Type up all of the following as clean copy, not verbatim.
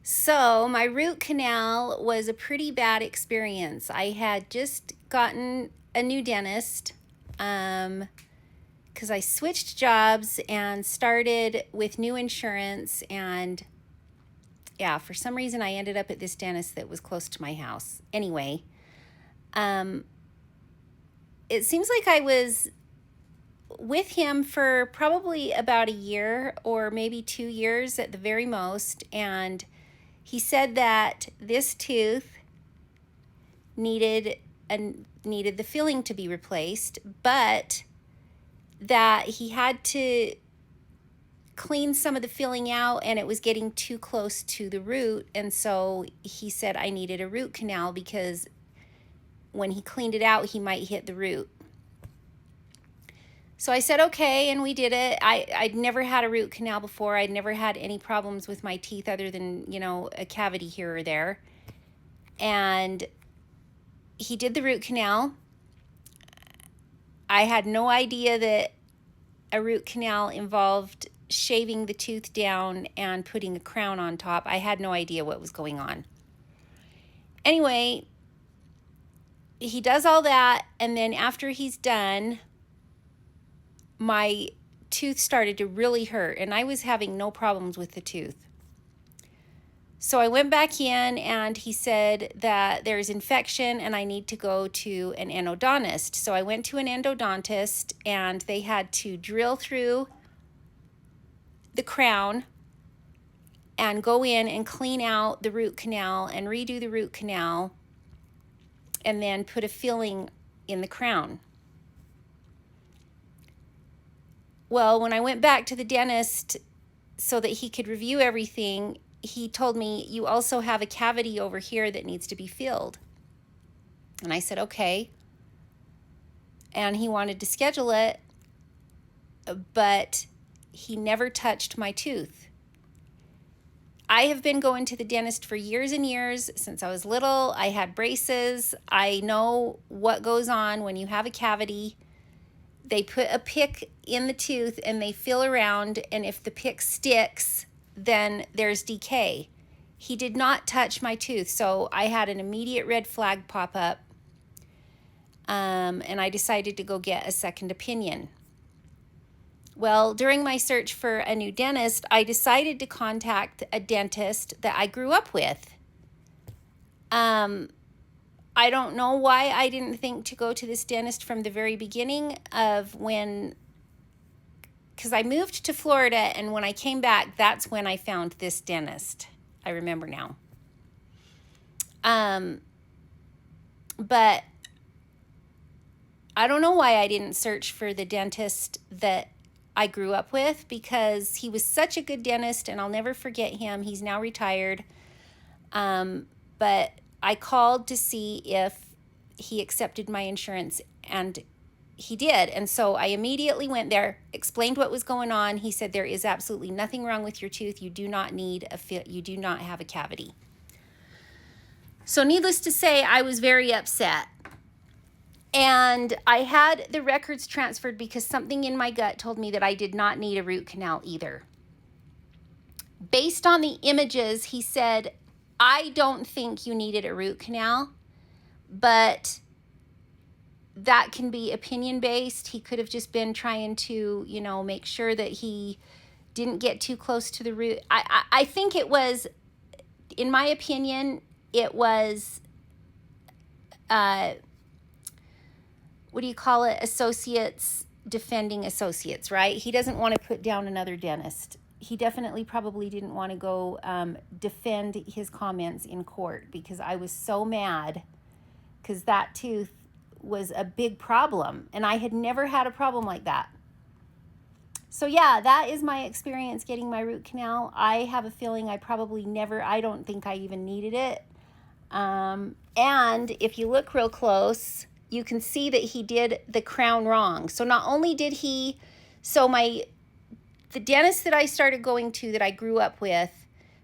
So, my root canal was a pretty bad experience. I had just gotten a new dentist because I switched jobs and started with new insurance. And yeah, for some reason, I ended up at this dentist that was close to my house. Anyway, um, it seems like I was with him for probably about a year or maybe 2 years at the very most. And he said that this tooth needed needed the filling to be replaced, but that he had to clean some of the filling out and it was getting too close to the root, and so he said I needed a root canal because when he cleaned it out he might hit the root. So I said okay, and we did it. I'd never had a root canal before. I'd never had any problems with my teeth other than, a cavity here or there. And he did the root canal. I had no idea that a root canal involved shaving the tooth down and putting a crown on top. I had no idea what was going on. Anyway, he does all that, and then after he's done, my tooth started to really hurt, and I was having no problems with the tooth. So I went back in, and he said that there's infection and I need to go to an endodontist. So I went to an endodontist, and they had to drill through the crown and go in and clean out the root canal and redo the root canal and then put a filling in the crown. Well, when I went back to the dentist so that he could review everything, he told me, you also have a cavity over here that needs to be filled. And I said, okay. And he wanted to schedule it, but he never touched my tooth. I have been going to the dentist for years and years. Since I was little, I had braces. I know what goes on when you have a cavity. They put a pick in the tooth and they feel around, and if the pick sticks, then there's decay. He did not touch my tooth, so I had an immediate red flag pop up, and I decided to go get a second opinion. Well, during my search for a new dentist, I decided to contact a dentist that I grew up with. I don't know why I didn't think to go to this dentist from the very beginning of when, because I moved to Florida, and when I came back, that's when I found this dentist. I remember now. But I don't know why I didn't search for the dentist that I grew up with, because he was such a good dentist and I'll never forget him. He's now retired. But I called to see if he accepted my insurance, and he did. And so I immediately went there, explained what was going on. He said, there is absolutely nothing wrong with your tooth. You do not need you do not have a cavity. So needless to say, I was very upset. And I had the records transferred because something in my gut told me that I did not need a root canal either. Based on the images, he said, I don't think you needed a root canal, but that can be opinion based. He could have just been trying to, make sure that he didn't get too close to the root. I think it was, in my opinion, it was, associates defending associates, right? He doesn't want to put down another dentist. He definitely probably didn't want to go defend his comments in court, because I was so mad because that tooth was a big problem and I had never had a problem like that. So yeah, that is my experience getting my root canal. I have a feeling I don't think I even needed it. And if you look real close, you can see that he did the crown wrong. So not only did he, the dentist that I started going to that I grew up with,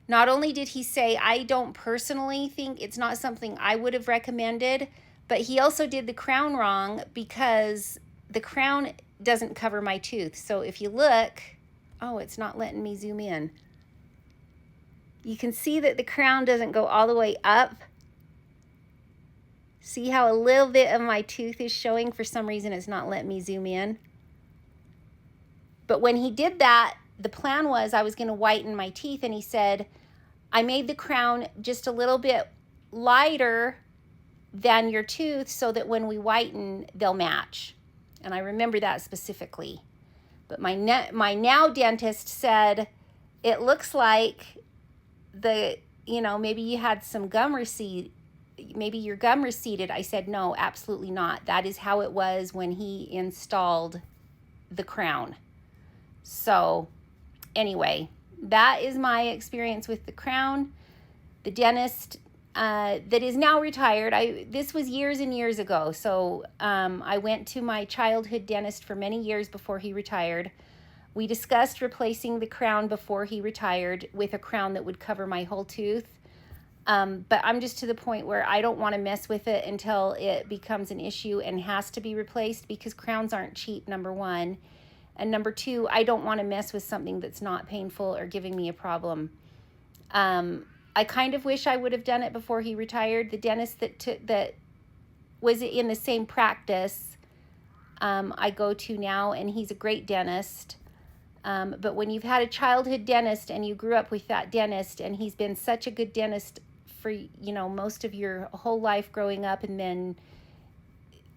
not only did he say, I don't personally think it's not something I would have recommended, but he also did the crown wrong because the crown doesn't cover my tooth. So if you look, it's not letting me zoom in. You can see that the crown doesn't go all the way up. See how a little bit of my tooth is showing? For some reason, it's not letting me zoom in. But when he did that, the plan was I was going to whiten my teeth, and he said, I made the crown just a little bit lighter than your tooth so that when we whiten, they'll match. And I remember that specifically. But my now dentist said, it looks like maybe you had some gum recede, maybe your gum receded. I said, no, absolutely not. That is how it was when he installed the crown. So anyway, that is my experience with the crown. The dentist that is now retired, this was years and years ago. So I went to my childhood dentist for many years before he retired. We discussed replacing the crown before he retired with a crown that would cover my whole tooth. But I'm just to the point where I don't want to mess with it until it becomes an issue and has to be replaced, because crowns aren't cheap, number one. And number two, I don't want to mess with something that's not painful or giving me a problem. I kind of wish I would have done it before he retired. The dentist that was in the same practice I go to now, and he's a great dentist. But when you've had a childhood dentist and you grew up with that dentist, and he's been such a good dentist for, most of your whole life growing up, and then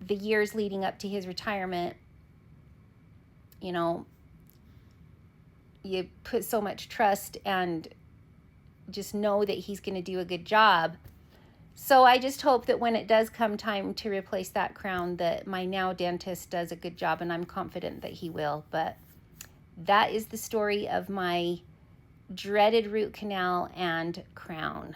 the years leading up to his retirement, you put so much trust and just know that he's going to do a good job. So I just hope that when it does come time to replace that crown, that my now dentist does a good job, and I'm confident that he will. But that is the story of my dreaded root canal and crown.